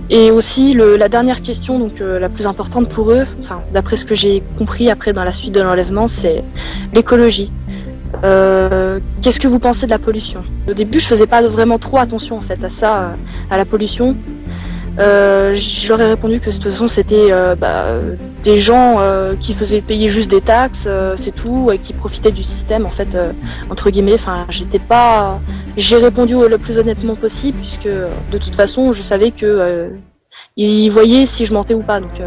Et aussi la dernière question, donc la plus importante pour eux, enfin d'après ce que j'ai compris après dans la suite de l'enlèvement, c'est l'écologie. Qu'est-ce que vous pensez de la pollution? Au début, je faisais pas vraiment trop attention en fait à ça, à la pollution. Je leur ai répondu que de toute façon c'était des gens qui faisaient payer juste des taxes, c'est tout, et qui profitaient du système en fait, entre guillemets. Enfin, j'ai répondu le plus honnêtement possible puisque de toute façon je savais que ils voyaient si je mentais ou pas. Donc,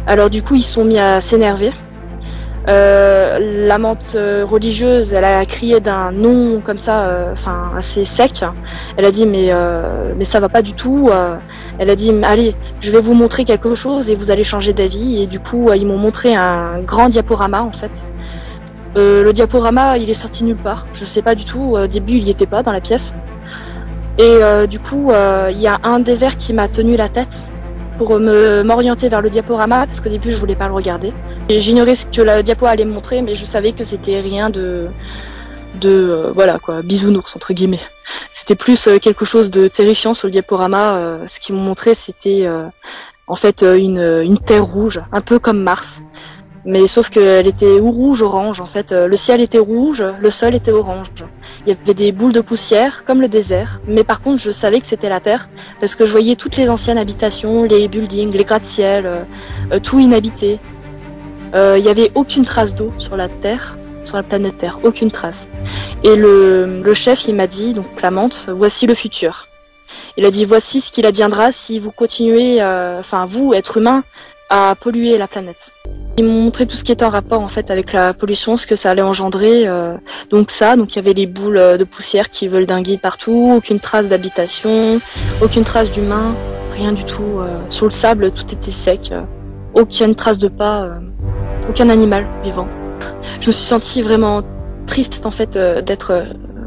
alors du coup ils se sont mis à s'énerver. L'amante religieuse, elle a crié d'un nom comme ça, assez sec. Elle a dit mais ça va pas du tout. Elle a dit allez, je vais vous montrer quelque chose et vous allez changer d'avis. Et du coup ils m'ont montré un grand diaporama en fait. Le diaporama il est sorti nulle part. Je sais pas du tout. Au début il y était pas dans la pièce. Et du coup il y a un des verres qui m'a tenu la tête pour m'orienter vers le diaporama parce qu'au début je voulais pas le regarder. J'ignorais ce que la diapo allait me montrer, mais je savais que c'était rien de voilà quoi, bisounours entre guillemets. C'était plus quelque chose de terrifiant sur le diaporama. Ce qu'ils m'ont montré c'était en fait une terre rouge, un peu comme Mars. Mais sauf qu'elle était ou rouge, orange en fait. Le ciel était rouge, le sol était orange. Il y avait des boules de poussière, comme le désert. Mais par contre, je savais que c'était la Terre, parce que je voyais toutes les anciennes habitations, les buildings, les gratte-ciel, tout inhabité. Il y avait aucune trace d'eau sur la Terre, sur la planète Terre, aucune trace. Et le chef, il m'a dit, donc l'amante, voici le futur. Il a dit, voici ce qu'il adviendra si vous continuez, vous, être humain, à polluer la planète. Ils m'ont montré tout ce qui était en rapport en fait avec la pollution, ce que ça allait engendrer. Donc il y avait les boules de poussière qui voldinguaient partout, aucune trace d'habitation, aucune trace d'humain, rien du tout. Sur le sable, tout était sec, aucune trace de pas, aucun animal vivant. Je me suis sentie vraiment triste en fait d'être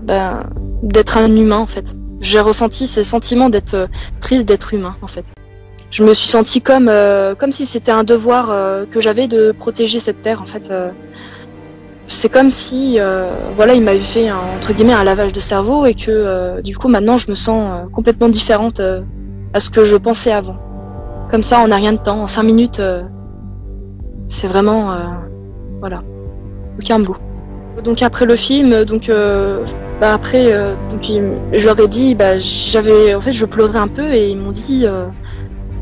un humain en fait. J'ai ressenti ce sentiment d'être triste d'être humain en fait. Je me suis sentie comme si c'était un devoir que j'avais de protéger cette terre en fait. C'est comme si il m'avait fait entre guillemets un lavage de cerveau et que du coup maintenant je me sens complètement différente à ce que je pensais avant. Comme ça en un rien de temps, en 5 minutes, c'est vraiment aucun bout. Donc après le film, je leur ai dit je pleurais un peu et ils m'ont dit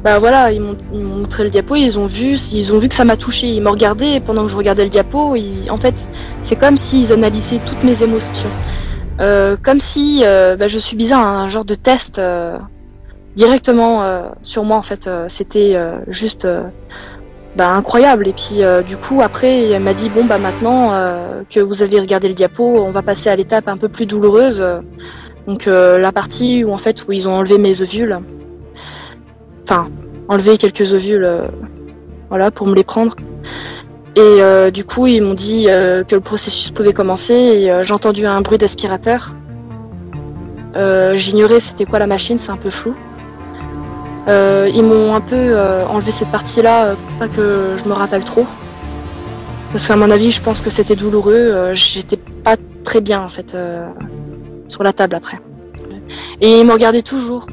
ils m'ont montré le diapo, ils ont vu que ça m'a touché, ils m'ont regardé et pendant que je regardais le diapo, en fait, c'est comme s'ils analysaient toutes mes émotions. Comme si je subissais un genre de test directement sur moi en fait, c'était juste incroyable. Et puis du coup après elle m'a dit maintenant que vous avez regardé le diapo, on va passer à l'étape un peu plus douloureuse. Donc la partie où ils ont enlevé mes ovules. Enfin, enlever quelques ovules pour me les prendre. Et du coup, ils m'ont dit que le processus pouvait commencer et j'ai entendu un bruit d'aspirateur. J'ignorais c'était quoi la machine, c'est un peu flou. Ils m'ont un peu enlevé cette partie-là pour pas que je me rappelle trop. Parce qu'à mon avis, je pense que c'était douloureux. J'étais pas très bien en fait sur la table après. Et ils me regardaient toujours.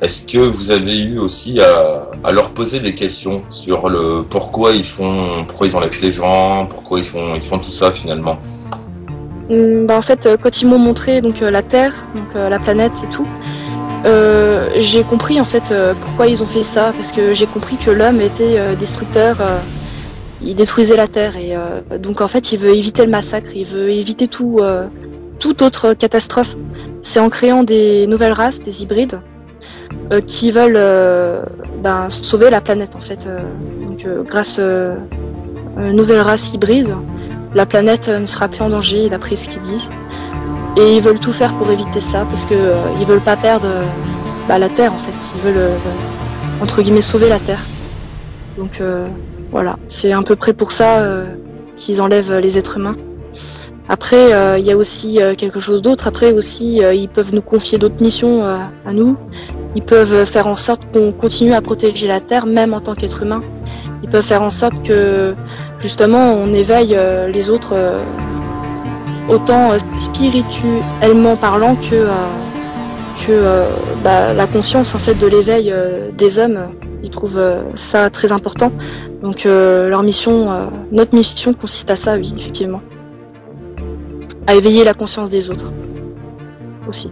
Est-ce que vous avez eu aussi à leur poser des questions sur le pourquoi ils enlèvent les gens, pourquoi ils font tout ça finalement? En fait, quand ils m'ont montré la Terre, la planète et tout, j'ai compris en fait pourquoi ils ont fait ça, parce que j'ai compris que l'homme était destructeur, il détruisait la Terre et donc en fait il veut éviter le massacre, il veut éviter toute autre catastrophe. C'est en créant des nouvelles races, des hybrides. Qui veulent sauver la planète en fait. Grâce à une nouvelle race hybride, la planète ne sera plus en danger d'après ce qu'ils disent. Et ils veulent tout faire pour éviter ça parce que ils veulent pas perdre la Terre en fait. Ils veulent entre guillemets sauver la Terre. Donc voilà, c'est à peu près pour ça qu'ils enlèvent les êtres humains. Après, il y a aussi quelque chose d'autre. Après aussi, ils peuvent nous confier d'autres missions à nous. Ils peuvent faire en sorte qu'on continue à protéger la Terre, même en tant qu'être humain. Ils peuvent faire en sorte que, justement, on éveille les autres autant spirituellement parlant que la conscience en fait de l'éveil des hommes, ils trouvent ça très important. Donc leur mission, notre mission consiste à ça, oui, effectivement, à éveiller la conscience des autres aussi.